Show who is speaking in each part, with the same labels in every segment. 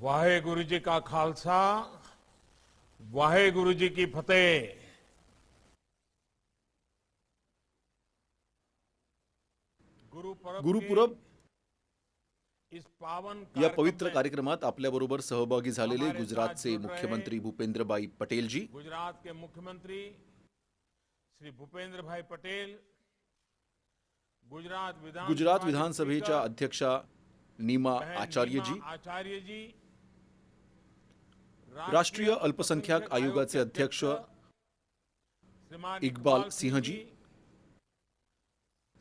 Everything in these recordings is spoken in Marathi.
Speaker 1: वाहेगुरु जी का खालसा वाहेगुरु जी की फतेह।
Speaker 2: गुरुपुरब
Speaker 1: इस पावन
Speaker 2: या पवित्र
Speaker 1: कार्यक्रम में
Speaker 2: कार्यक्रमात आपल्याबरोबर सहभागी झालेले
Speaker 1: हमारे साथ
Speaker 2: गुजरातचे
Speaker 1: जुड़ रहे
Speaker 2: मुख्यमंत्री भूपेंद्रभाई पटेल जी,
Speaker 1: गुजरात के मुख्यमंत्री श्री भूपेंद्र भाई पटेल,
Speaker 2: गुजरात विधानसभेच्या अध्यक्षा नीमा आचार्य जी,
Speaker 1: आचार्य जी,
Speaker 2: राष्ट्रीय अल्पसंख्याक आयोगाचे अध्यक्ष
Speaker 1: श्रीमान
Speaker 2: इकबाल सिंह जी,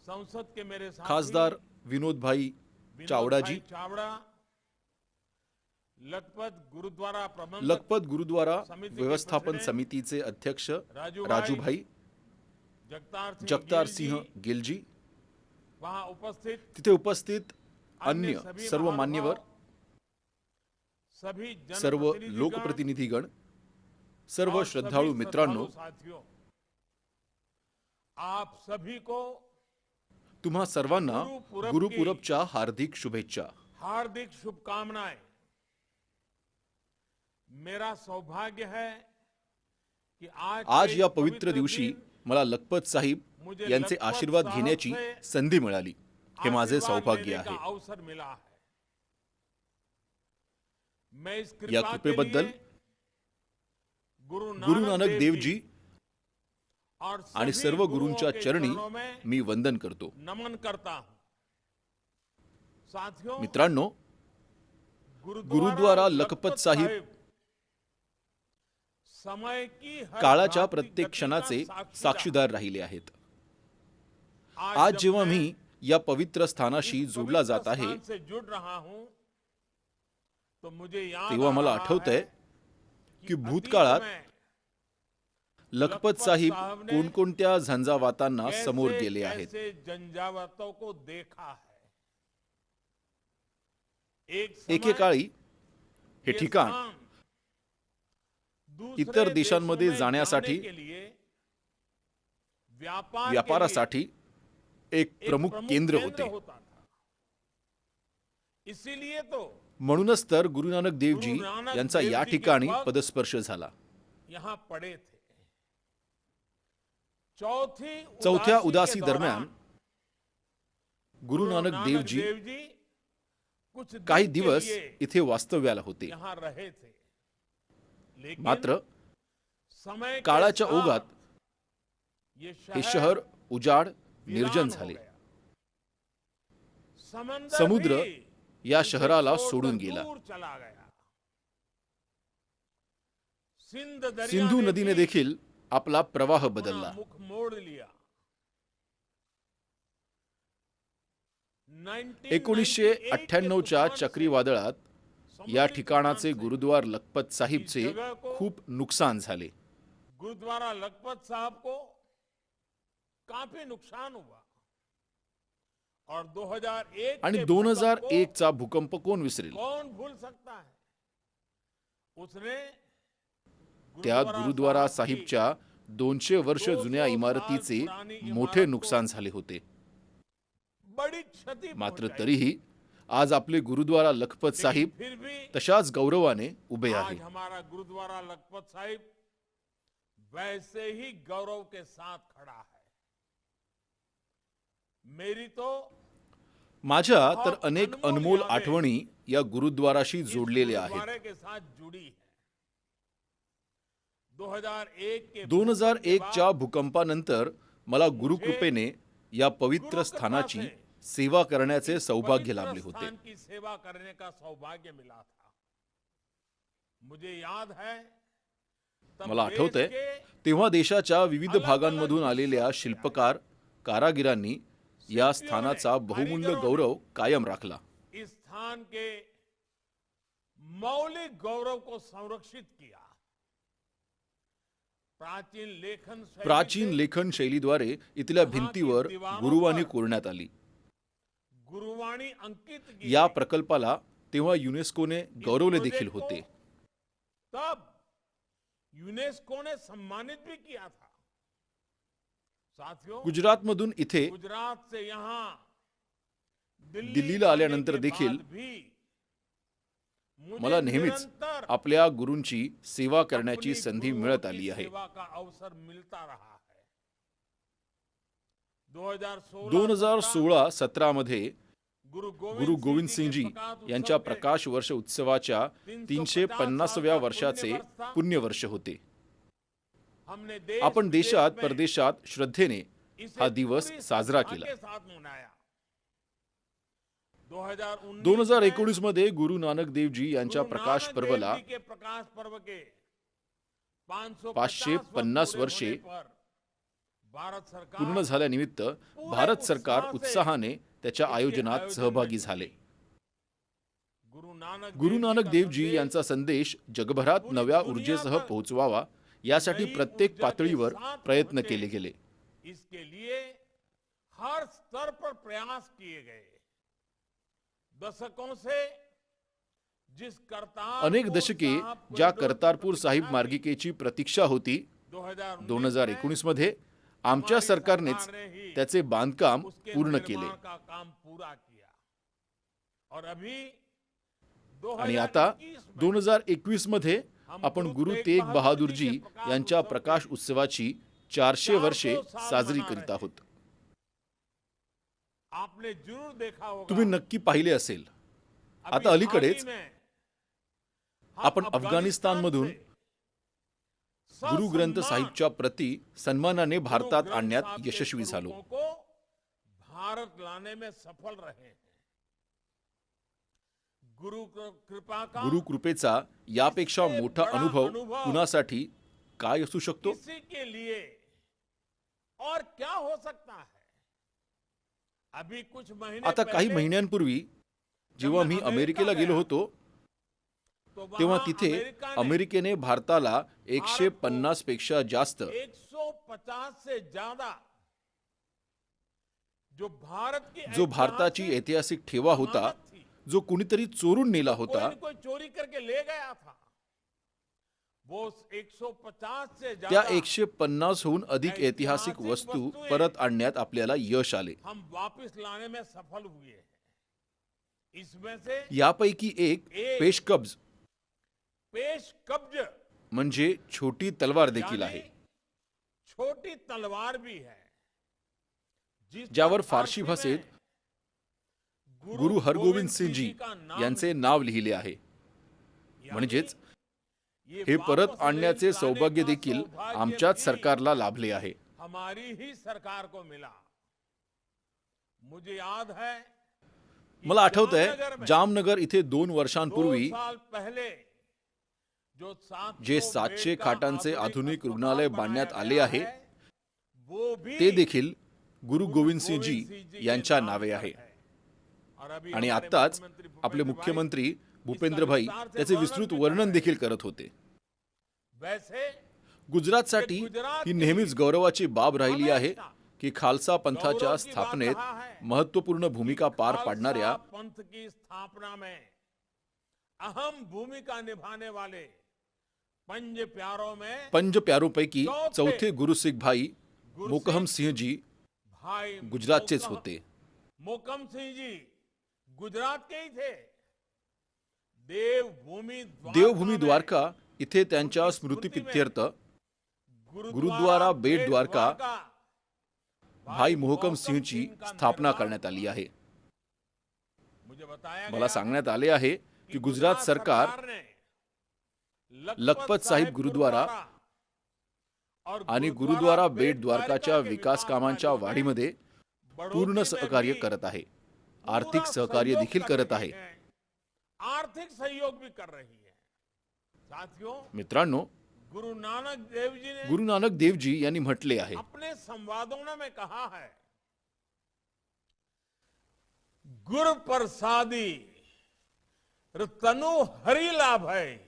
Speaker 1: संसद के मेरे साथी
Speaker 2: खासदार विनोद भाई चावड़ा जी,
Speaker 1: चावड़ा,
Speaker 2: लखपत गुरुद्वारा व्यवस्थापन समितीचे अध्यक्ष राजू भाई, जगतार सिंह गिल जी,
Speaker 1: वहां उपस्थित
Speaker 2: तिथे उपस्थित अन्य सर्व मान्यवर, सर्व लोकप्रतिनिधीगण, सर्व श्रद्धाळू मित्रांनो,
Speaker 1: आप सभी को
Speaker 2: तुम्हा सर्वांना गुरुपुरबच्या हार्दिक शुभेच्छा,
Speaker 1: हार्दिक शुभकामनाएं। मेरा सौभाग्य है कि
Speaker 2: आज या पवित्र दिवशी मला लखपत साहिब यांचे आशीर्वाद घेण्याची संधी मिळाली। हे माझे सौभाग्य आहे।
Speaker 1: अवसर मिला है। मैं इस
Speaker 2: या
Speaker 1: कृपा के
Speaker 2: कृपेबद्दल
Speaker 1: लिए
Speaker 2: गुरु नानक देव जी
Speaker 1: और
Speaker 2: आणि
Speaker 1: सभी
Speaker 2: सर्व
Speaker 1: गुरुओं
Speaker 2: गुरूंच्या
Speaker 1: के
Speaker 2: चरणी
Speaker 1: चरणों में
Speaker 2: मी वंदन करतो।
Speaker 1: नमन करता हूं। साथियों,
Speaker 2: मित्रांनो, गुरुद्वारा लखपत साहिब
Speaker 1: समय की हर
Speaker 2: काळाच्या
Speaker 1: घातकी
Speaker 2: प्रत्येक
Speaker 1: गति का
Speaker 2: क्षणाचे
Speaker 1: साक्षीदार
Speaker 2: साक्षीदार राहिले आहेत। आज जेव्हा मी या पवित्र स्थानाशी जोडला जात आहे,
Speaker 1: स्थान से जुड़ रहा हूं, तो मुझे याद
Speaker 2: तेव्हा
Speaker 1: आ
Speaker 2: मला
Speaker 1: रहा
Speaker 2: आठवतंय
Speaker 1: है
Speaker 2: की
Speaker 1: अतीत
Speaker 2: भूतकाळात
Speaker 1: में
Speaker 2: लखपत साहिब कोणकोणत्या झंझावातांना समोर गेले आहेत।
Speaker 1: कैसे झंझावातों को देखा है।
Speaker 2: एकेकाळी हे
Speaker 1: ये
Speaker 2: ठिकाण
Speaker 1: स्थान दूसरे
Speaker 2: इतर देशांमध्ये
Speaker 1: देशों में
Speaker 2: जाण्यासाठी,
Speaker 1: जाने के लिए व्यापार
Speaker 2: व्यापारासाठी एक प्रमुख केंद्र होते।
Speaker 1: होता था। इसीलिए तो
Speaker 2: म्हणूनच तर गुरु नानक देवजी
Speaker 1: गुरु नानक
Speaker 2: यांचा
Speaker 1: देव
Speaker 2: या
Speaker 1: जी के
Speaker 2: ठिकाणी
Speaker 1: वक्त
Speaker 2: पदस्पर्श झाला।
Speaker 1: यहां पड़े थे।
Speaker 2: चौथ्या उदासी
Speaker 1: के
Speaker 2: दरम्यान गुरु नानक देवजी
Speaker 1: देव जी कुछ
Speaker 2: काही
Speaker 1: दिन के
Speaker 2: दिवस
Speaker 1: लिए
Speaker 2: इथे वास्तव्याला होते।
Speaker 1: यहां रहे थे, लेकिन
Speaker 2: मात्र
Speaker 1: समय के
Speaker 2: काळाच्या
Speaker 1: साथ
Speaker 2: ओघात
Speaker 1: ये
Speaker 2: हे शहर उजाड निर्जन
Speaker 1: वीरान हो
Speaker 2: झाले।
Speaker 1: गया। समंदर
Speaker 2: समुद्र
Speaker 1: भी
Speaker 2: या
Speaker 1: इसे
Speaker 2: शहराला
Speaker 1: छोड़कर
Speaker 2: सोडून गेला।
Speaker 1: दूर चला गया। दरिया
Speaker 2: सिंधू
Speaker 1: ने
Speaker 2: नदीने
Speaker 1: भी
Speaker 2: देखील आपला प्रवाह
Speaker 1: अपना
Speaker 2: बदलला।
Speaker 1: मुख मोड़ लिया।
Speaker 2: 1998च्या चक्रीवादळात या ठिकाणाचे गुरुद्वार लखपत साहिबचे खूप नुकसान झाले।
Speaker 1: गुरुद्वारा लखपत साहब को काफी नुकसान हुआ और 2001
Speaker 2: आणि
Speaker 1: के भूकंप को
Speaker 2: 2001 चा भूकंप कोण विसरेल।
Speaker 1: कौन भूल सकता है। उसने
Speaker 2: त्या गुरुद्वारा साहिबच्या 200 वर्ष जुन्या इमारतीचे मोठे नुकसान झाले होते।
Speaker 1: बड़ी क्षति
Speaker 2: मात्र
Speaker 1: पहुंचाई।
Speaker 2: तरीही आज आपले गुरुद्वारा लखपत साहिब
Speaker 1: फिर भी
Speaker 2: तशाच गौरवाने उभे
Speaker 1: आज
Speaker 2: आहे।
Speaker 1: हमारा गुरुद्वारा लखपत साहिब वैसे ही गौरव के साथ खड़ा है। मेरी तो
Speaker 2: माझ्या तर अनेक अनमोल आठवणी या गुरुद्वाराशी
Speaker 1: इस
Speaker 2: जोडलेल्या आहेत।
Speaker 1: गुरुद्वारे के साथ जुड़ी है। 2001 के
Speaker 2: 2001च्या भूकंपानंतर मला गुरुकृपेने या पवित्र स्थानाची सेवा करण्याचे सौभाग्य लाभले होते।
Speaker 1: स्थान की सेवा करने का सौभाग्य मिला था। मुझे याद है तब
Speaker 2: मला
Speaker 1: देश
Speaker 2: आठवतंय
Speaker 1: के
Speaker 2: तेव्हा देशाच्या विविध भागांमधून आलेल्या शिल्पकार कारागिरांनी या स्थानाचा बहुमूल्य गौरव कायम राखला।
Speaker 1: इस स्थान के मौलिक गौरव को संरक्षित किया। प्राचीन
Speaker 2: लेखन शैलीद्वारे इथल्या भिंतीवर गुरुवाणी कोरण्यात आली।
Speaker 1: गुरुवाणी अंकित की
Speaker 2: या प्रकल्पाला तेव्हा युनेस्कोने गौरवले देखील होते।
Speaker 1: तब यूनेस्को ने सम्मानित भी किया था। साथियों,
Speaker 2: गुजरातमधून इथे
Speaker 1: गुजरात से यहाँ
Speaker 2: दिल्लीला आल्यानंतर देखील मला नेहमीच आपल्या गुरूंची सेवा करण्याची
Speaker 1: अपनी
Speaker 2: संधी
Speaker 1: गुरुओं
Speaker 2: मिळत
Speaker 1: की
Speaker 2: आली आहे.
Speaker 1: सेवा का अवसर मिलता रहा है.
Speaker 2: 2016-17 मध्ये
Speaker 1: गुरु
Speaker 2: गुरु गोविंद
Speaker 1: जी
Speaker 2: सिंह
Speaker 1: के
Speaker 2: जी
Speaker 1: प्रकाश उत्सव
Speaker 2: यांच्या
Speaker 1: के
Speaker 2: प्रकाश वर्ष उत्सवाच्या 350व्या वर्षाचे पुण्यवर्ष होते.
Speaker 1: हमने देश
Speaker 2: आपण देशात
Speaker 1: विदेश में
Speaker 2: परदेशात श्रद्धेने
Speaker 1: इसे
Speaker 2: हा दिवस
Speaker 1: पूरी
Speaker 2: साजरा
Speaker 1: श्रद्धा
Speaker 2: केला.
Speaker 1: के साथ मनाया. 2019
Speaker 2: 2019 मध्ये गुरु नानक देवजी यांच्या
Speaker 1: गुरु
Speaker 2: प्रकाश
Speaker 1: नानक
Speaker 2: पर्वला
Speaker 1: देव जी के प्रकाश पर्व के
Speaker 2: 550 वर्षे
Speaker 1: भारत सरकार
Speaker 2: पूर्ण झाल्यानिमित्त भारत सरकार उत्साहाने त्याच्या आयोजनात सहभागी झाले. गुरु नानक देवजी यांचा संदेश जगभरात नव्या ऊर्जेसह पोहोचवावा यासाठी प्रत्येक पातळीवर प्रयत्न केले गेले.
Speaker 1: इसके लिए हर स्तर पर प्रयास किए गए. दशकों से जिस करतारपुर
Speaker 2: अनेक दशके
Speaker 1: साहिब
Speaker 2: ज्या
Speaker 1: कॉरिडोर
Speaker 2: करतारपूर
Speaker 1: की
Speaker 2: साहिब
Speaker 1: प्रतीक्षा
Speaker 2: मार्गिकेची प्रतीक्षा होती,
Speaker 1: 2019
Speaker 2: मध्ये आमच्या सरकारनेच त्याचे बांधकाम
Speaker 1: उसके
Speaker 2: पूर्ण
Speaker 1: निर्माण
Speaker 2: केले.
Speaker 1: का काम पूरा किया. और अभी
Speaker 2: आणि आता 2021 मध्ये आपण गुरु तेग बहादूरजी यांच्या प्रकाश उत्सवाची 400 वर्षे साजरी करीत आहोत.
Speaker 1: आपने जरूर देखा होगा.
Speaker 2: तुम्ही नक्की पाहिले असेल,
Speaker 1: अभी
Speaker 2: आता अलीकडेच
Speaker 1: हाल ही में
Speaker 2: आपण अफगाणिस्तानमधून
Speaker 1: से
Speaker 2: गुरु ग्रंथ
Speaker 1: ससम्मान
Speaker 2: साहिबच्या प्रति सन्मानाने भारतात
Speaker 1: गुरु ग्रंथ
Speaker 2: आणण्यात
Speaker 1: साहिब के
Speaker 2: यशस्वी झालो.
Speaker 1: स्वरूपों को भारत लाने में सफल रहे हैं. गुरु कृपा का
Speaker 2: गुरु कृपेचा यापेक्षा
Speaker 1: इससे
Speaker 2: मोठा
Speaker 1: बड़ा
Speaker 2: अनुभव
Speaker 1: अनुभव
Speaker 2: कुणासाठी काय असू शकतो?
Speaker 1: किसी के लिए और क्या हो सकता है. अभी कुछ महीने
Speaker 2: आता काही
Speaker 1: पहले
Speaker 2: महिन्यांपूर्वी जेव्हा मी अमेरिकेला गेलो होतो,
Speaker 1: तो
Speaker 2: तेव्हा
Speaker 1: वहां
Speaker 2: तिथे
Speaker 1: अमेरिका ने
Speaker 2: अमेरिकेने भारताला 150 पेक्षा जास्त
Speaker 1: 150 से ज्यादा जो भारत की
Speaker 2: जो भारताची ऐतिहासिक ठेवा होता,
Speaker 1: अमानत थी,
Speaker 2: जो कुणीतरी चोरून नेला होता,
Speaker 1: कोई न कोई चोरी करके ले गया था, वो 150 से
Speaker 2: त्या
Speaker 1: ज्यादा
Speaker 2: 150 हून अधिक ऐतिहासिक वस्तू परत आणण्यात आपल्याला यश आले.
Speaker 1: हम वापस लाने में सफल हुए हैं. इसमें से
Speaker 2: यापैकी एक पेशकब्ज
Speaker 1: पेश कब्ज
Speaker 2: म्हणजे छोटी तलवार देखील आहे,
Speaker 1: यानी छोटी तलवार भी है, जिस पर
Speaker 2: ज्यावर फारसी
Speaker 1: में
Speaker 2: भाषेत गुरु हरगोविंद सिंह जी
Speaker 1: का नाम
Speaker 2: यांचे नाव लिहिले आहे.
Speaker 1: यानी
Speaker 2: म्हणजेच
Speaker 1: ये
Speaker 2: हे परत
Speaker 1: वापस
Speaker 2: आणण्याचे
Speaker 1: लाने
Speaker 2: सौभाग्य
Speaker 1: का
Speaker 2: देखील
Speaker 1: सौभाग्य
Speaker 2: आमच्याच
Speaker 1: भी
Speaker 2: सरकारला लाभले आहे.
Speaker 1: हमारी ही सरकार को मिला. मुझे याद है कि
Speaker 2: मला आठवतंय,
Speaker 1: जामनगर में
Speaker 2: जामनगर इथे 2
Speaker 1: दो
Speaker 2: वर्षांपूर्वी
Speaker 1: साल पहले जो 700
Speaker 2: जे 700
Speaker 1: बेड का
Speaker 2: खाटांचे आधुनिक
Speaker 1: अस्पताल
Speaker 2: रुग्णालय
Speaker 1: बनाया
Speaker 2: बांधण्यात आले
Speaker 1: गया
Speaker 2: आहे,
Speaker 1: है, वो भी
Speaker 2: ते देखील गुरु गोविंद सिंह
Speaker 1: गोविंद
Speaker 2: जी
Speaker 1: सिंह के
Speaker 2: यांच्या
Speaker 1: नाम
Speaker 2: नावे
Speaker 1: पर
Speaker 2: आहे.
Speaker 1: है. और अभी
Speaker 2: आणि
Speaker 1: हमारे
Speaker 2: आत्ताच
Speaker 1: मुख्यमंत्री
Speaker 2: आपले
Speaker 1: भूपेंद्र
Speaker 2: मुख्यमंत्री
Speaker 1: भाई
Speaker 2: भूपेंद्रभाई
Speaker 1: इसका विस्तार से
Speaker 2: त्याचे विस्तृत
Speaker 1: वर्णन भी
Speaker 2: वर्णन
Speaker 1: कर
Speaker 2: देखील
Speaker 1: रहे
Speaker 2: करत होते.
Speaker 1: हैं. वैसे
Speaker 2: गुजरातसाठी
Speaker 1: गुजरात
Speaker 2: ही
Speaker 1: की
Speaker 2: नेहमीच गौरवाची बाब राहिली आहे
Speaker 1: हमेशा
Speaker 2: की खालसा पंथाच्या
Speaker 1: गौरव की बात
Speaker 2: स्थापनेत
Speaker 1: रहा है
Speaker 2: महत्त्वपूर्ण भूमिका पार
Speaker 1: खालसा
Speaker 2: पाडणाऱ्या
Speaker 1: पंथ की स्थापना में अहम भूमिका निभाने वाले पंज प्यारों में
Speaker 2: पंज प्यारोंपैकी चौथे गुरु सिख भाई
Speaker 1: गुरु
Speaker 2: मोकहम सिंह जी
Speaker 1: भाई
Speaker 2: गुजरातचेच होते.
Speaker 1: मोकम सिंह जी गुजरात के ही थे.
Speaker 2: देवभूमी द्वारका इथे त्यांच्या स्मृतिप्रित्यर्थ गुरुद्वारा बेट द्वारका भाई मोहकम सिंहची स्थापना करण्यात आली आहे. मला सांगण्यात आले आहे की गुजरात सरकार लखपत साहिब गुरुद्वारा आणि गुरुद्वारा बेट द्वारकाच्या विकास कामांच्या वाढीमध्ये पूर्ण सहकार्य करत आहे. आर्थिक सहकार्य देखील करत आहे.
Speaker 1: आर्थिक सहयोग भी कर रही है. साथियों,
Speaker 2: मित्रांनो,
Speaker 1: गुरु नानक देव जी ने
Speaker 2: गुरु नानक देवजी यांनी म्हटले आहे,
Speaker 1: अपने संवादों में कहा है, गुरु प्रसादी तनु हरि लाभ है,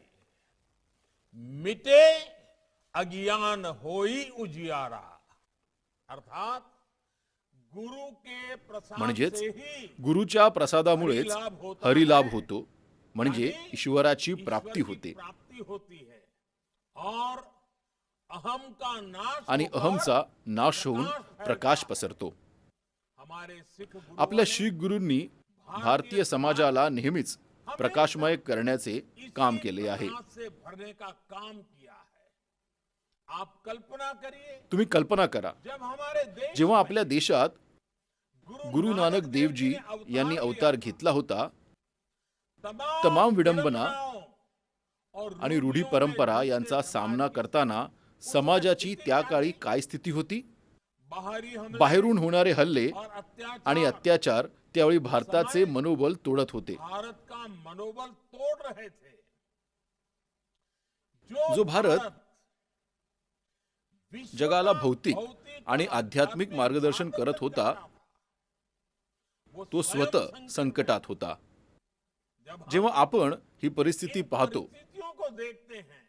Speaker 1: मिटे अज्ञान होई उजियारा. अर्थात गुरु के प्रसाद
Speaker 2: म्हणजेच
Speaker 1: से ही
Speaker 2: गुरुच्या प्रसादामुळेच
Speaker 1: हरिलाभ होता
Speaker 2: हरिलाभ
Speaker 1: है.
Speaker 2: होतो, म्हणजे ईश्वराची प्राप्ती
Speaker 1: ईश्वर की
Speaker 2: होते
Speaker 1: प्राप्ती होती है. और अहम का नाश
Speaker 2: आणि
Speaker 1: होकर
Speaker 2: अहमचा नाश होऊन
Speaker 1: प्रकाश फैलता
Speaker 2: प्रकाश
Speaker 1: है.
Speaker 2: पसरतो.
Speaker 1: हमारे सिख गुरुओं
Speaker 2: आपल्या
Speaker 1: ने
Speaker 2: शीख गुरूंनी भारतीय समाजाला नेहमीच प्रकाशमय करण्याचे काम केले आहे.
Speaker 1: से भरने का काम किया है। आप कल्पना करिए,
Speaker 2: तुम्ही कल्पना करा,
Speaker 1: जब हमारे देश
Speaker 2: जेव्हा आपल्या देशात गुरु नानक देवजी यांनी अवतार घेतला होता, तमाम विडंबना आणि रूढी परंपरा यांचा सामना करताना समाजाची त्या काळी काय स्थिती होती? बाहेरून होणारे हल्ले आणि अत्याचार त्यावेळी भारताचे मनोबल तोडत होते.
Speaker 1: भारत का मनोबल तोड़ रहे थे.
Speaker 2: जो भारत जगाला भौतिक आणि आध्यात्मिक मार्गदर्शन करत होता, तो स्वतः संकटात होता. जेव्हा आपण ही परिस्थिती पाहतो,
Speaker 1: को देखते हैं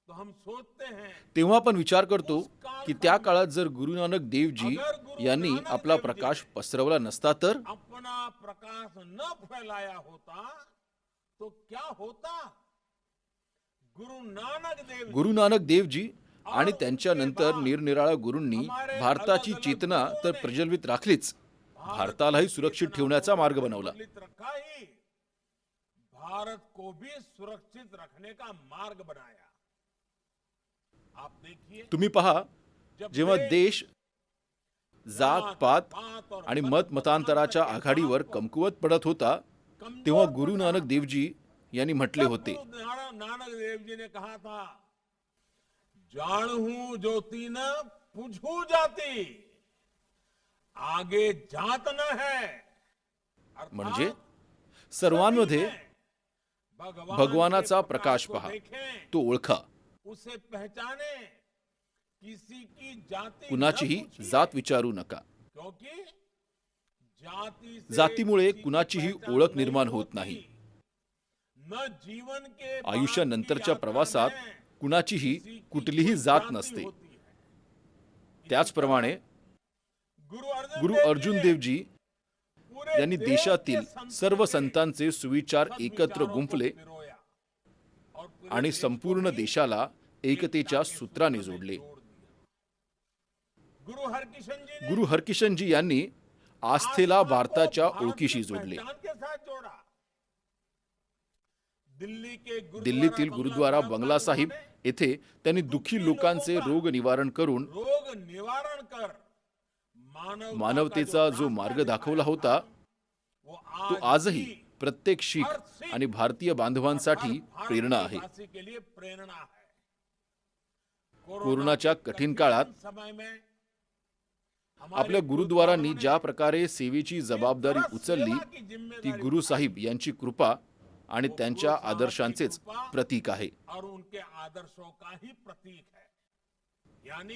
Speaker 1: तो हम सोचते हैं,
Speaker 2: तेव्हा आपण विचार करतो की त्या काळात जर गुरु नानक देवजी यांनी आपला प्रकाश पसरवला नसता तर
Speaker 1: अपना प्रकाश न फैलाया होता तो क्या होता?
Speaker 2: गुरु नानक देवजी आणि त्यांच्या नंतर निरनिराळ्या गुरूंनी भारताची चेतना तर प्रज्वलित राखलीच, भारतालाही सुरक्षित ठेवण्याचा मार्ग बनवला.
Speaker 1: भारत को भी सुरक्षित रखने का मार्ग बनाया. आप देखिए,
Speaker 2: तुम्ही पहा, जेव्हा देश जात पात आणि मतांतराच्या आघाडीवर कमकुवत पडत होता, तेव्हा गुरु नानक देवजी यांनी म्हटले होते,
Speaker 1: नानक देवजी ने कहा था, जाणहू ज्योति न पुझू जाती, आगे जात न है.
Speaker 2: म्हणजे सर्वांमध्ये भगवानाचा प्रकाश पहा, तो ओळखा,
Speaker 1: उसे पहचाने, किसी की जाति
Speaker 2: कुणाचीही जात विचारू नका,
Speaker 1: क्योंकि जाति से
Speaker 2: जातीमुळे कुणाचीही ओळख निर्माण होत नाही.
Speaker 1: न जीवन के
Speaker 2: आयुष्यानंतरच्या प्रवासात कुणाचीही कुठलीही जात नसते. त्याचप्रमाणे गुरु अर्जुन देवजी यांनी देशातील सर्व संतांचे सुविचार एकत्र गुंफले आणि संपूर्ण देशाला एकतेच्या सूत्राने जोडले. गुरु हरकिशनजी यांनी आस्थेला भारताच्या ओळखीशी जोडले. दिल्लीतील गुरुद्वारा बंगला साहिब येथे त्यांनी दुःखी लोकांचे रोग निवारण करून मानवतेचा जो मार्ग दाखवला होता, तो आजही प्रत्येक शीख आणि भारतीय बांधवांसाठी प्रेरणा आहे. कोरोनाच्या कठीण काळात आपल्या गुरुद्वारांनी ज्या प्रकारे सेवेची जबाबदारी उचलली, ती गुरु साहिब यांची कृपा आणि त्यांच्या आदर्शांचेच प्रतीक आहे.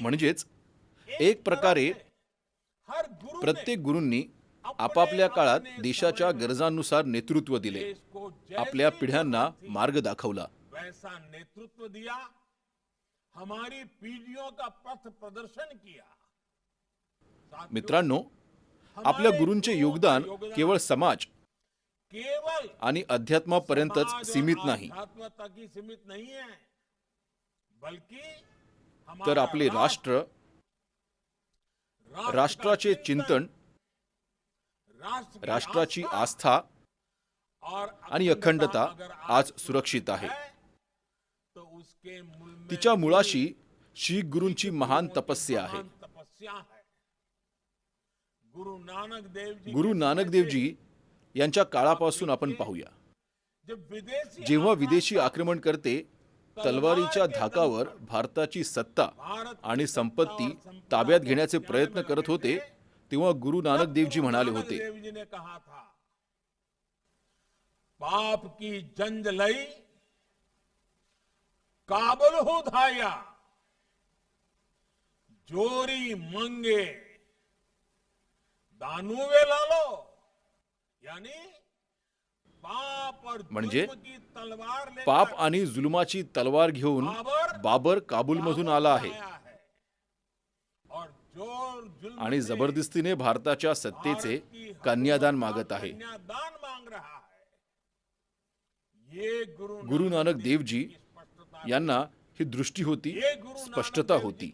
Speaker 2: म्हणजेच एक प्रकारे प्रत्येक गुरूंनी आपापल्या काळात देशाच्या गरजांनुसार नेतृत्व दिले, आपल्या पिढ्यांना मार्ग दाखवला.
Speaker 1: नेतृत्व दिया, हमारी पीढ़ियों का पथ प्रदर्शन किया.
Speaker 2: मित्रांनो, आपल्या गुरूंचे योगदान केवळ समाज आणि अध्यात्मापर्यंतच सीमित नाही, तर आपले राष्ट्र, राष्ट्राचे चिंतन, राष्ट्राची आस्था आणि अखंडता आज सुरक्षित आहे. तिच्या मुळाशी शीख गुरूंची महान तपस्या आहे. गुरु नानक देवजी यांच्या काळापासून आपण पाहूया, जेव्हा विदेशी आक्रमणकर्ते तलवारीच्या धाकावर भारताची सत्ता आणि संपत्ती ताब्यात घेण्याचे प्रयत्न करत होते, तेव्हा गुरु नानक देवजी म्हणाले होते,
Speaker 1: पाप की जंज लई काबुल हो धाया, जोरी मंगे दानुवे लालो. यानी
Speaker 2: म्हणजे पाप आणि जुलमाची तलवार घेऊन बाबर काबूलमधून आला आहे आणि जबरदस्तीने भारताच्या सत्तेचे कन्यादान मागत आहे. गुरु नानक देवजी यांना ही दृष्टी होती, स्पष्टता होती.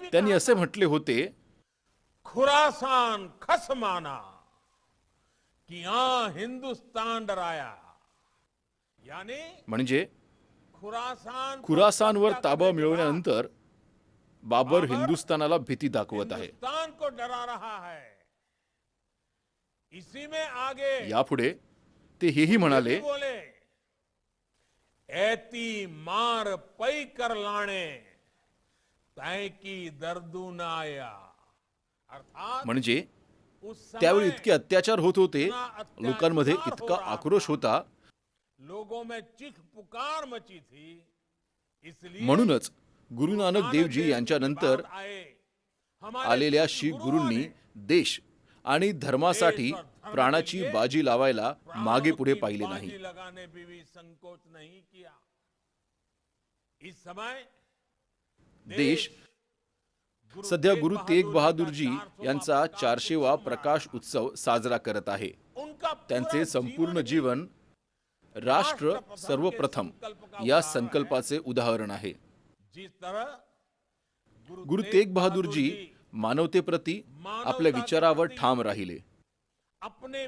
Speaker 2: त्यांनी असे म्हटले होते,
Speaker 1: खुरासान खसमाना कि हाँ हिंदुस्तान डराया, यानी
Speaker 2: म्हणजे
Speaker 1: खुरासान
Speaker 2: वर ताबा मिळवल्यानंतर बाबर हिंदुस्थानाला भीती दाखवत आहे.
Speaker 1: हिंदुस्तान को डरा रहा है. इसी में आगे
Speaker 2: यापुढे ते हेही म्हणाले,
Speaker 1: बोले ऐती मार पै कर लाणे तय की दर्दू न आया. अर्थात
Speaker 2: म्हणजे
Speaker 1: उस समय
Speaker 2: त्यावेळी इतके अत्याचार होत होते,
Speaker 1: इतना अत्याचार
Speaker 2: लोकांमध्ये
Speaker 1: हो
Speaker 2: इतका
Speaker 1: रहा
Speaker 2: आक्रोश
Speaker 1: था.
Speaker 2: होता,
Speaker 1: लोगों में चीख पुकार मची थी. इसलिए
Speaker 2: म्हणूनच गुरु नानक देवजी यांच्यानंतर आलेल्या शीख गुरूंनी देश आणि धर्मासाठी प्राणाची बाजी लावायला मागे पुढे पाहिले नाही.
Speaker 1: लगाने भी संकोच नहीं किया. इस समय
Speaker 2: देश सध्या गुरु तेग बहादुरजी यांचा 400वा प्रकाश उत्सव साजरा करत आहे. त्यांचे संपूर्ण जीवन राष्ट्र सर्वप्रथम या संकल्पाचे उदाहरण आहे.
Speaker 1: जिस तरह
Speaker 2: गुरु तेग बहादुरजी मानवतेप्रती आपल्या विचारावर ठाम राहिले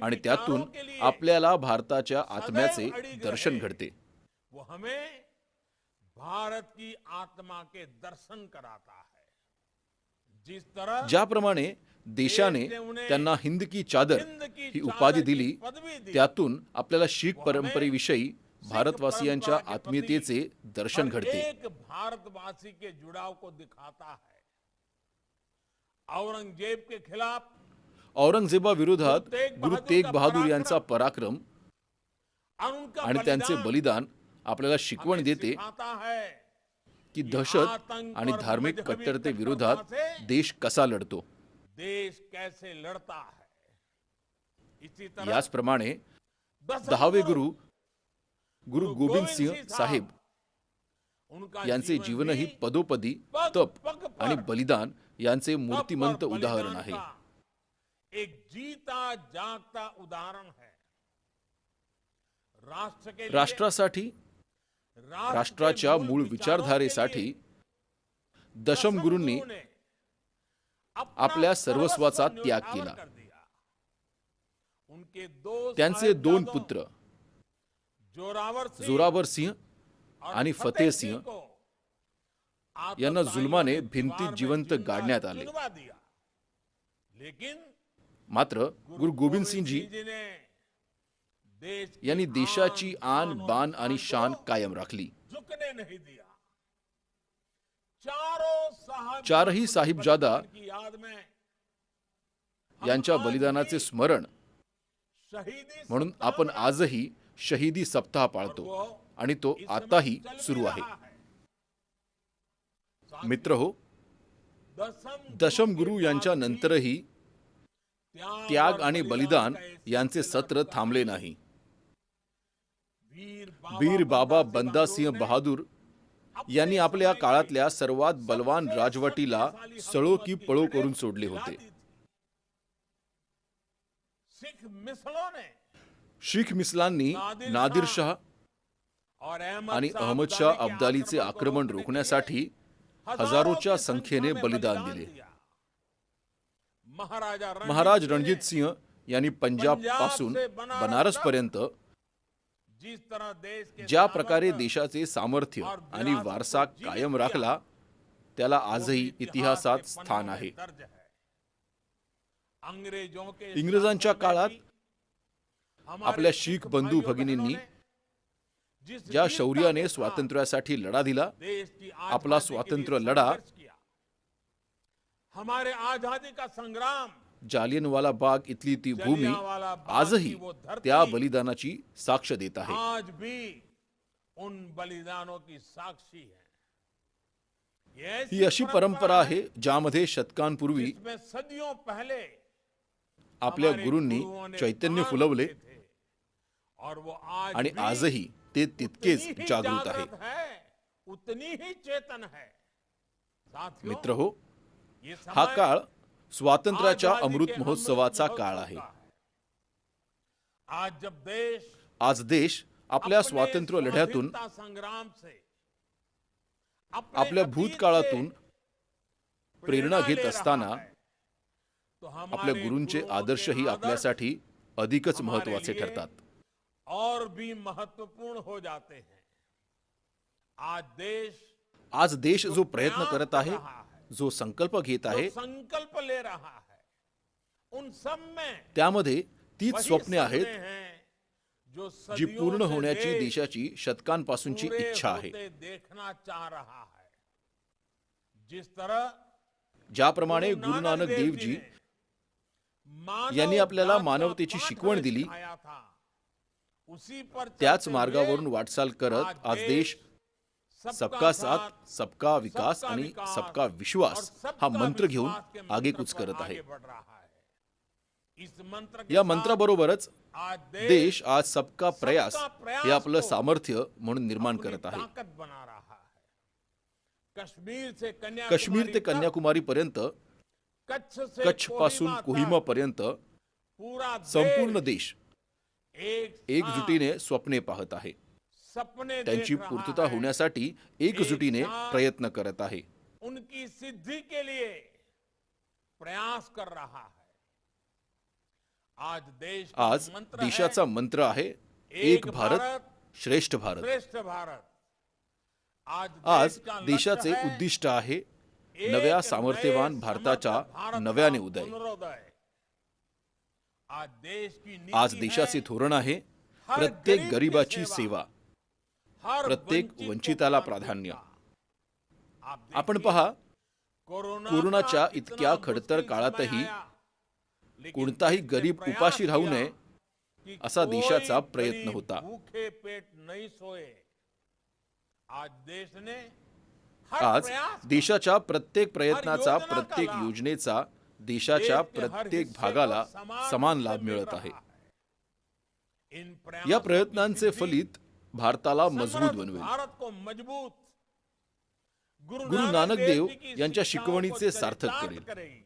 Speaker 2: आणि त्यातून आपल्याला भारताच्या आत्म्याचे दर्शन घडते.
Speaker 1: वो हमें भारत की आत्मा के दर्शन कराता है. जिस तरह
Speaker 2: ज्याप्रमाणे देशाने त्यांना हिंद की चादर ही उपाधी दिली, त्यातून आपल्याला शीख परंपरेविषयी भारतवासियांच्या आत्मीयतेचे दर्शन घडते.
Speaker 1: एक भारतवासी के जुड़ाव को दिखाता है. औरंगजेब के खिलाफ
Speaker 2: औरंगजेबाविरोधात गुरु तेग बहादूर यांचा पराक्रम आणि त्यांचे बलिदान आपल्याला शिकवण देते की दहशत आणि धार्मिक कट्टरते विरोधात देश कसा लढतो.
Speaker 1: देश कैसे लड़ता है. इसी तरह
Speaker 2: याचप्रमाणे 10वे गुरु गुरु गोविंद सिंह साहेब यांचे जीवनही पदोपदी तप आणि बलिदान यांचे मूर्तिमंत उदाहरण आहे.
Speaker 1: एक जीता जागता उदाहरण है. राष्ट्र के लिए,
Speaker 2: राष्ट्रासाठी, राष्ट्राच्या मूळ विचारधारेसाठी दशम गुरूंनी आपल्या सर्वस्वाचा त्याग केला. त्यांचे 2 पुत्र जोरावर सिंह आणि फतेह सिंह यांना जुलमाने भिंतीत जिवंत गाडण्यात आले. मात्र गुरु गोविंद सिंहजी यांनी देशाची आन बान आणि शान कायम राखली. चारही साहिबजादा यांच्या बलिदानाचे स्मरण म्हणून आपण आजही शहीदी सप्ताह पाळतो आणि तो आताही सुरू आहे. मित्रहो, दशम गुरु यांच्या नंतरही त्याग आणि बलिदान यांचे सत्र थांबले नाही. वीर बाबा बंदा सिंह बहादूर यांनी आपल्या काळातल्या सर्वात बलवान राजवटीला सळो की पळो करून सोडले होते. शीख मिसलांनी नादिर शाह आणि अहमद शाह अब्दालीचे आक्रमण रोखण्यासाठी हजारोच्या संख्येने बलिदान दिले. महाराज रणजित सिंह यांनी पंजाब पासून बनारस पर्यंत ज्या प्रकारे देशाचे सामर्थ्य आणि वारसा कायम राखला, त्याला आजही इतिहासात स्थान आहे. इंग्रजांच्या काळात आपल्या शीख बंधू भगिनींनी ज्या शौर्याने स्वातंत्र्यासाठी लढा दिला, आपला स्वातंत्र्य लढा
Speaker 1: हमारे आजादी का संग्राम,
Speaker 2: जालियनवाला बाग इथली ती भूमी आजही त्या बलिदानाची साक्ष देत आहे.
Speaker 1: आज भी उन बलिदानों की साक्षी है.
Speaker 2: ही अशी परंपरा आहे ज्यामध्ये शतकांपूर्वी
Speaker 1: सदियों पहले
Speaker 2: आपल्या गुरूंनी चैतन्य फुलवले आणि आजही ते तितकेच जागृत आहे.
Speaker 1: उतनी ही चेतन है.
Speaker 2: मित्रहो, हा काळ स्वातंत्र्याच्या अमृत महोत्सवाचा काळ आहे. आज देश आपल्या स्वातंत्र्य लढ्यातून, आपल्या भूतकाळातून प्रेरणा घेत असताना आपल्या गुरूंचे आदर्शही आपल्यासाठी अधिकच
Speaker 1: हमारे
Speaker 2: महत्वाचे
Speaker 1: लिए
Speaker 2: ठरतात.
Speaker 1: और भी महत्वपूर्ण हो जाते हैं.
Speaker 2: आज देश जो प्रयत्न
Speaker 1: प्रयास
Speaker 2: करत
Speaker 1: कर
Speaker 2: आहे,
Speaker 1: रहा है,
Speaker 2: जो संकल्प घेत
Speaker 1: जो
Speaker 2: आहे,
Speaker 1: संकल्प ले रहा है, उन सब में
Speaker 2: त्यामध्ये तीच
Speaker 1: वही
Speaker 2: स्वप्ने
Speaker 1: सपने
Speaker 2: आहेत
Speaker 1: हैं जो
Speaker 2: जी
Speaker 1: सदियों
Speaker 2: पूर्ण
Speaker 1: से
Speaker 2: होण्याची
Speaker 1: देश
Speaker 2: देशाची शतकांपासूनची
Speaker 1: पूरे
Speaker 2: इच्छा आहे.
Speaker 1: होते देखना चाह रहा है. जिस तरह
Speaker 2: ज्याप्रमाणे गुरु नानक देव जी यांनी आपल्याला मानवतेची शिकवण दिली, त्याच मार्गावरून वाटचाल करत आज देश सबका साथ, सबका विकास आणि सबका विश्वास हा मंत्र घेऊन आगेकूच करत आहे. या मंत्राबरोबरच देश आज सबका प्रयास हे आपलं सामर्थ्य म्हणून निर्माण करत आहे. काश्मीर ते कन्याकुमारी पर्यंत, कच्छ पासून कोहिमा पर्यंत संपूर्ण देश एकजुटीने स्वप्ने पाहत आहे. त्यांची पूर्तता होण्यासाठी एकजुटीने प्रयत्न करत आहे.
Speaker 1: उनकी सिद्धि के लिए प्रयास कर रहा है.
Speaker 2: आज देशाचा मंत्र आहे एक भारत श्रेष्ठ भारत.
Speaker 1: श्रेष्ठ भारत.
Speaker 2: आज देशाचे उद्दिष्ट आहे नव्या सामर्थ्यवान भारताच्या नव्याने उदय. आज देशाचे धोरण आहे प्रत्येक गरिबाची सेवा, प्रत्येक वंचिताला प्राधान्य. आपण पहा, कोरोनाच्या इतक्या खडतर काळातही कोणताही गरीब उपाशी राहू नये असा देशाचा प्रयत्न होता. आज देशाच्या प्रत्येक प्रयत्नाचा, प्रत्येक योजनेचा देशाच्या प्रत्येक भागाला समान लाभ मिळत आहे. या प्रयत्नांचे फलित भारताला मजबूत बनवेल, गुरु नानक देव यांच्या शिकवणीचे सार्थक करेल.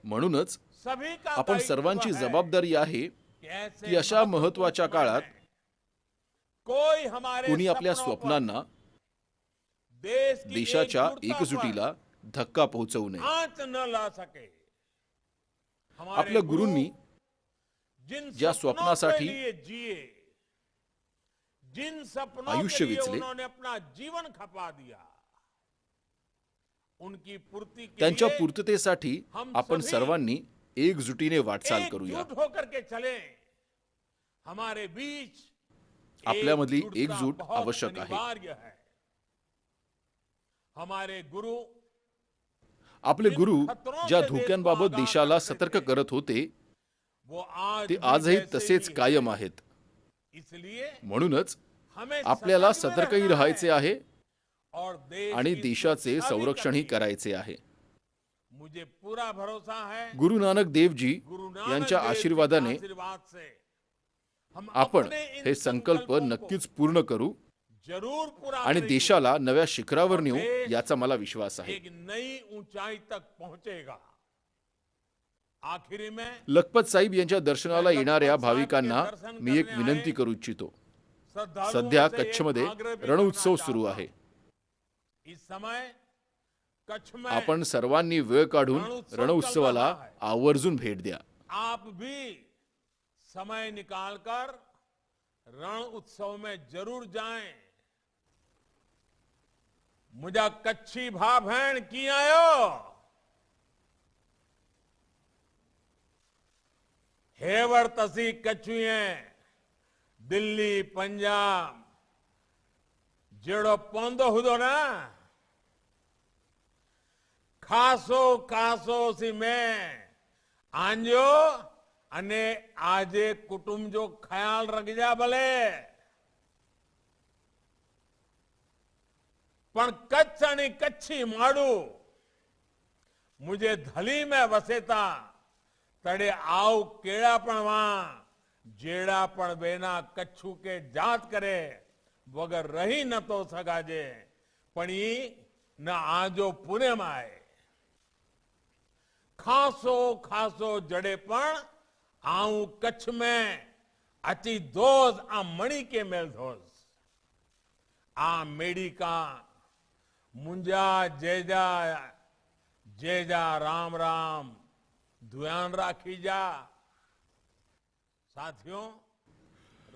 Speaker 2: म्हणूनच आपण सर्वांची जबाबदारी आहे की अशा महत्वाच्या काळात कोणी आपल्या स्वप्नांना, देशाच्या एकजुटीला धक्का पोहोचवू नये. आपल्या गुरूंनी ज्या स्वप्नासाठी आयुष्य वेचले, त्यांच्या पूर्ततेसाठी आपण सर्वांनी एकजुटीने वाटचाल करूया. आपल्यामधली एकजूट आवश्यक आहे. आपले गुरु ज्या धोक्यांबाबत देशाला सतर्क करत होते ते आजही तसेच कायम आहेत. म्हणूनच आपल्याला सतर्कही राहायचे आहे आणि देशाचे संरक्षणही करायचे आहे. गुरु नानक देवजी यांच्या आशीर्वादाने आपण हे संकल्प नक्कीच पूर्ण करू आणि देशाला नव्या शिखरावर नेऊ याचा मला विश्वास आहे. लखपत साहिब यांच्या दर्शनाला येणाऱ्या भाविकांना मी एक विनंती करू इच्छितो. सध्या कच्छमध्ये रण उत्सव सुरू आहे. आपण सर्वांनी वेळ काढून रण उत्सवाला आवर्जून भेट द्या.
Speaker 1: आप भी समय निकालकर रण उत्सव में जरूर जाएं. मुझा कच्छी भा भेण की आयो हेवर तसी कच्छुए दिल्ली पंजाब जेड़ो पोंदो हुदो ना खासो खासो सी मैं आंजो अने आजे कुटुंब जो ख्याल रख जा भले पण कच्छ आणि कच्छी माडू मुझे धली में वसेता तड़े आव केड़ा पण वहां जेड़ा पण बेना कच्छू के जात करे वगर रही न तो सगाजे पण न आजो पुणे में आए खासो खासो जड़े पण आऊं कच्छ में अची दोज आ मणि के मेल दोज आ मेडी का मुंजा जेजा जेजा राम राम ध्यान राखी जा साथियों,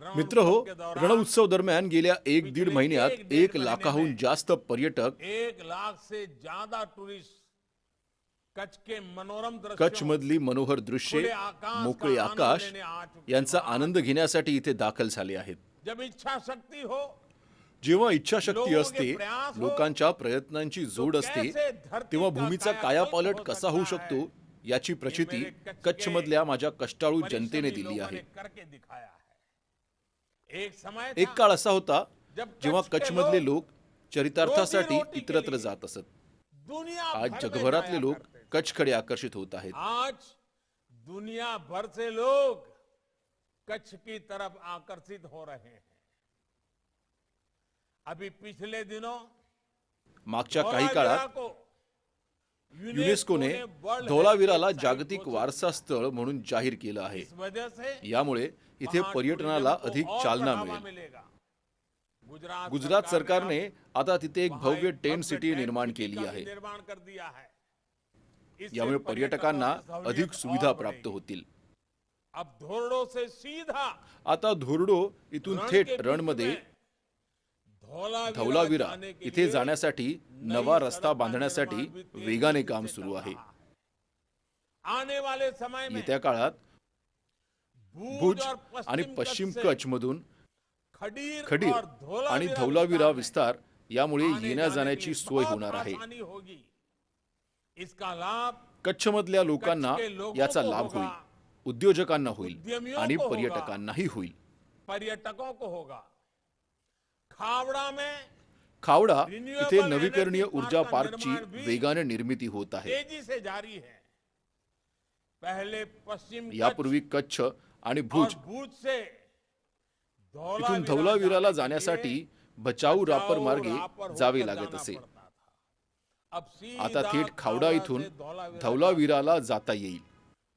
Speaker 2: मित्र हो,
Speaker 1: रण उत्सव के दौरान
Speaker 2: रण उत्सव दरम्यान गेल्या 1-1.5
Speaker 1: पिछले
Speaker 2: महिन्यात
Speaker 1: 1-1.5
Speaker 2: 1 लाखाहून
Speaker 1: महीने
Speaker 2: जास्त पर्यटक
Speaker 1: 1 लाख से ज्यादा टूरिस्ट कच्छ के मनोरम
Speaker 2: कच्छ
Speaker 1: दृश्यों,
Speaker 2: मधली मनोहर दृश्ये,
Speaker 1: खुले आकाश
Speaker 2: मोकळे
Speaker 1: का आनंद
Speaker 2: आकाश
Speaker 1: लेने आ चुके
Speaker 2: यांचा
Speaker 1: हैं।
Speaker 2: आनंद घेण्यासाठी इथे दाखल झाले आहेत.
Speaker 1: जब इच्छा शक्ति हो,
Speaker 2: जेव्हा इच्छाशक्ती
Speaker 1: लोगों के
Speaker 2: असते,
Speaker 1: प्रयास हो,
Speaker 2: लोकांच्या प्रयत्नांची जोड असते,
Speaker 1: कैसे धरती
Speaker 2: तेव्हा
Speaker 1: का
Speaker 2: भूमीचा
Speaker 1: कायाकल्प
Speaker 2: कायापालट
Speaker 1: हो
Speaker 2: कसा होऊ
Speaker 1: सकता
Speaker 2: शकतो
Speaker 1: है,
Speaker 2: याची प्रचिती
Speaker 1: मेरे कच्छ
Speaker 2: कच्छ
Speaker 1: के
Speaker 2: मधल्या माझ्या कष्टाळू जनतेने
Speaker 1: परिश्रमी
Speaker 2: दिली
Speaker 1: लोगों
Speaker 2: आहे.
Speaker 1: ने करके दिखाया है. एक समय
Speaker 2: एक
Speaker 1: था
Speaker 2: काळ असा होता
Speaker 1: जब
Speaker 2: जेव्हा
Speaker 1: कच्छ के
Speaker 2: कच्छ मधले
Speaker 1: लोग
Speaker 2: लोक चरितार्थासाठी
Speaker 1: रोजी-रोटी के
Speaker 2: इतरत्र
Speaker 1: लिए
Speaker 2: जात असत.
Speaker 1: दुनिया
Speaker 2: आज
Speaker 1: भर में
Speaker 2: जगभरातले
Speaker 1: जाया
Speaker 2: लोक
Speaker 1: करते थे.
Speaker 2: कच्छकडे आकर्षित होत आहेत.
Speaker 1: आज दुनिया भर से लोग कच्छ की तरफ आकर्षित हो रहे हैं. अभी पिछले दिनों
Speaker 2: मागच्या काही काळात
Speaker 1: धौलावीरा को
Speaker 2: युनेस्कोने
Speaker 1: वर्ल्ड
Speaker 2: धौलावीराला
Speaker 1: हेरिटेज साइट
Speaker 2: जागतिक
Speaker 1: घोषित
Speaker 2: वारसा स्थळ म्हणून जाहीर केलं आहे.
Speaker 1: इस वजह से
Speaker 2: यामुळे इथे
Speaker 1: वहां
Speaker 2: पर्यटनाला
Speaker 1: टूरिज्म को
Speaker 2: अधिक
Speaker 1: और
Speaker 2: चालना
Speaker 1: बढ़ावा
Speaker 2: मिळेल.
Speaker 1: मिलेगा.
Speaker 2: गुजरात सरकारने आता तिथे एक
Speaker 1: वहां
Speaker 2: भव्य
Speaker 1: एक
Speaker 2: टेंट
Speaker 1: भव्य
Speaker 2: सिटी
Speaker 1: टेंट
Speaker 2: निर्माण
Speaker 1: सिटी
Speaker 2: केली
Speaker 1: का भी
Speaker 2: आहे.
Speaker 1: निर्माण कर दिया है. इससे
Speaker 2: यामुळे पर्यटकांना
Speaker 1: की सहूलियत
Speaker 2: अधिक
Speaker 1: और
Speaker 2: सुविधा
Speaker 1: बढ़ेगी.
Speaker 2: प्राप्त होतील.
Speaker 1: अब धोरडो से सीधा
Speaker 2: आता धोरडो इथून
Speaker 1: रण
Speaker 2: थेट
Speaker 1: के बीच
Speaker 2: रणमध्ये
Speaker 1: में
Speaker 2: धौलावीरा
Speaker 1: जाने के
Speaker 2: इथे
Speaker 1: लिए
Speaker 2: जाण्यासाठी
Speaker 1: नई
Speaker 2: नवा
Speaker 1: सड़क
Speaker 2: रस्ता
Speaker 1: का
Speaker 2: बांधण्यासाठी
Speaker 1: निर्माण भी तेजी
Speaker 2: वेगाने
Speaker 1: से
Speaker 2: काम
Speaker 1: चल
Speaker 2: सुरू आहे.
Speaker 1: रहा है. आने वाले समय में
Speaker 2: येत्या काळात भुज
Speaker 1: और
Speaker 2: आणि पश्चिम
Speaker 1: से
Speaker 2: कच्छ मधून
Speaker 1: खडीर
Speaker 2: खडीर
Speaker 1: और
Speaker 2: आणि
Speaker 1: धौलावीरा
Speaker 2: धौलावीरा
Speaker 1: विस्तार में
Speaker 2: विस्तार यामुळे
Speaker 1: आने
Speaker 2: येण्या
Speaker 1: जाने
Speaker 2: जाण्याची
Speaker 1: की
Speaker 2: सोय
Speaker 1: बहुत
Speaker 2: होणार आहे.
Speaker 1: आसानी होगी. इसका लाभ
Speaker 2: कच्छ मधल्या लोकांना
Speaker 1: कच्छ के लोगों
Speaker 2: याचा
Speaker 1: को
Speaker 2: लाभ
Speaker 1: होगा,
Speaker 2: होईल, उद्योजकांना होईल
Speaker 1: उद्यमियों
Speaker 2: आणि
Speaker 1: को होगा,
Speaker 2: पर्यटकांनाही होईल.
Speaker 1: पर्यटकों को होगा. खावड़ा में
Speaker 2: खावडा
Speaker 1: Renewable
Speaker 2: इथे नवीकरणीय
Speaker 1: energy
Speaker 2: ऊर्जा
Speaker 1: park का
Speaker 2: पार्कची
Speaker 1: निर्माण भी
Speaker 2: वेगाने निर्मिती होत आहे.
Speaker 1: तेजी से जारी है. पहले पश्चिम
Speaker 2: यापूर्वी कच्छ आणि
Speaker 1: कच्छ
Speaker 2: भुज
Speaker 1: और भुज से
Speaker 2: इथून धौलावीराला जाण्यासाठी बचाऊ रापर मार्गे जावे लागत असे. आता थेट खावडा इथून धौलावीराला जाता येईल.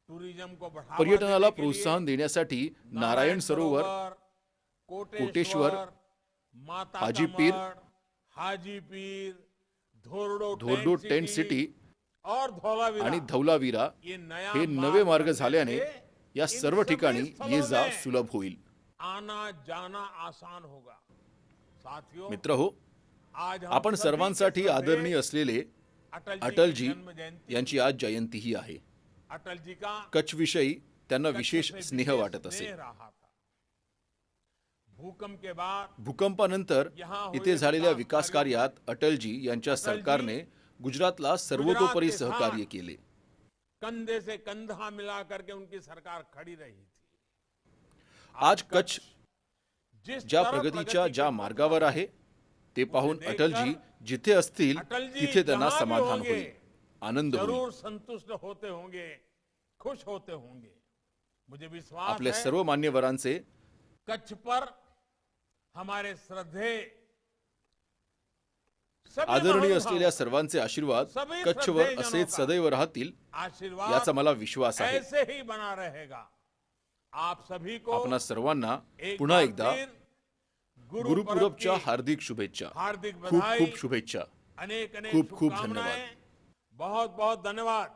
Speaker 1: टूरिज्म को बढ़ावा
Speaker 2: पर्यटनाला
Speaker 1: देने के लिए
Speaker 2: प्रोत्साहन देण्यासाठी नारायण सरोवर,
Speaker 1: कोटेश्वर, माता का
Speaker 2: हाजीपीर,
Speaker 1: मठ, हाजीपीर,
Speaker 2: धोरडो टेंट सिटी
Speaker 1: और धौलावीरा
Speaker 2: आणि धौलावीरा
Speaker 1: ये नया
Speaker 2: हे नवे मार्ग झाल्याने या सर्व ठिकाणी ये जा सुलभ होईल.
Speaker 1: आना जाना आसान होगा. साथियों,
Speaker 2: मित्र हो,
Speaker 1: आज हम
Speaker 2: आपण
Speaker 1: सभी
Speaker 2: सर्वांसाठी
Speaker 1: के श्रद्धेय
Speaker 2: आदरणीय असलेले
Speaker 1: अटल
Speaker 2: अटलजी
Speaker 1: की जन्म जयंती.
Speaker 2: यांची आज जयंतीही आहे.
Speaker 1: अटल जी का
Speaker 2: कच्छ विषयी त्यांना
Speaker 1: कच्छ
Speaker 2: विशेष
Speaker 1: से
Speaker 2: स्नेह
Speaker 1: विशेष
Speaker 2: वाटत असे.
Speaker 1: स्नेह रहा था. भूकंप के बाद
Speaker 2: भूकंपानंतर
Speaker 1: यहाँ
Speaker 2: इथे
Speaker 1: हुए
Speaker 2: झालेल्या
Speaker 1: विकास
Speaker 2: विकास कार्यात अटलजी यांच्या
Speaker 1: अटलजी
Speaker 2: सरकारने गुजरातला सर्वतोपरी
Speaker 1: गुजरात के
Speaker 2: सहकार्य
Speaker 1: साथ
Speaker 2: केले.
Speaker 1: कंधे से कंधा मिला करके उनकी सरकार खड़ी रही थी.
Speaker 2: आज कच्छ
Speaker 1: जिस
Speaker 2: ज्या
Speaker 1: तरफ
Speaker 2: प्रगतीच्या
Speaker 1: प्रगति
Speaker 2: ज्या
Speaker 1: के
Speaker 2: मार्गावर आहे ते पाहून
Speaker 1: देखकर
Speaker 2: अटलजी जिथे असतील
Speaker 1: अटलजी
Speaker 2: तिथे त्यांना
Speaker 1: जहां भी
Speaker 2: समाधान
Speaker 1: होंगे,
Speaker 2: होईल, आनंद होईल.
Speaker 1: जरूर संतुष्ट होते होंगे, खुश होते होंगे. मुझे विश्वास
Speaker 2: आपल्या
Speaker 1: है
Speaker 2: सर्व मान्यवरांचे
Speaker 1: कच्छ पर हमारे श्रद्धेय सभी
Speaker 2: आदरणीय
Speaker 1: महानुभाव,
Speaker 2: असलेल्या सर्वांचे आशीर्वाद
Speaker 1: सभी
Speaker 2: कच्छवर
Speaker 1: श्रद्धेय जनों
Speaker 2: असेच
Speaker 1: का
Speaker 2: सदैव राहतील
Speaker 1: आशीर्वाद
Speaker 2: याचा मला विश्वास आहे.
Speaker 1: ऐसे ही बना रहेगा. आप सभी को
Speaker 2: आपणा सर्वांना
Speaker 1: एक
Speaker 2: पुन्हा
Speaker 1: बार
Speaker 2: एकदा
Speaker 1: फिर
Speaker 2: गुरुपूरबच्या
Speaker 1: की
Speaker 2: हार्दिक शुभेच्छा.
Speaker 1: हार्दिक
Speaker 2: खूप
Speaker 1: बधाई,
Speaker 2: खूप शुभेच्छा.
Speaker 1: अनेक अनेक
Speaker 2: खूप खूप
Speaker 1: शुभकामनाएं.
Speaker 2: धन्यवाद.
Speaker 1: बहुत बहुत धन्यवाद.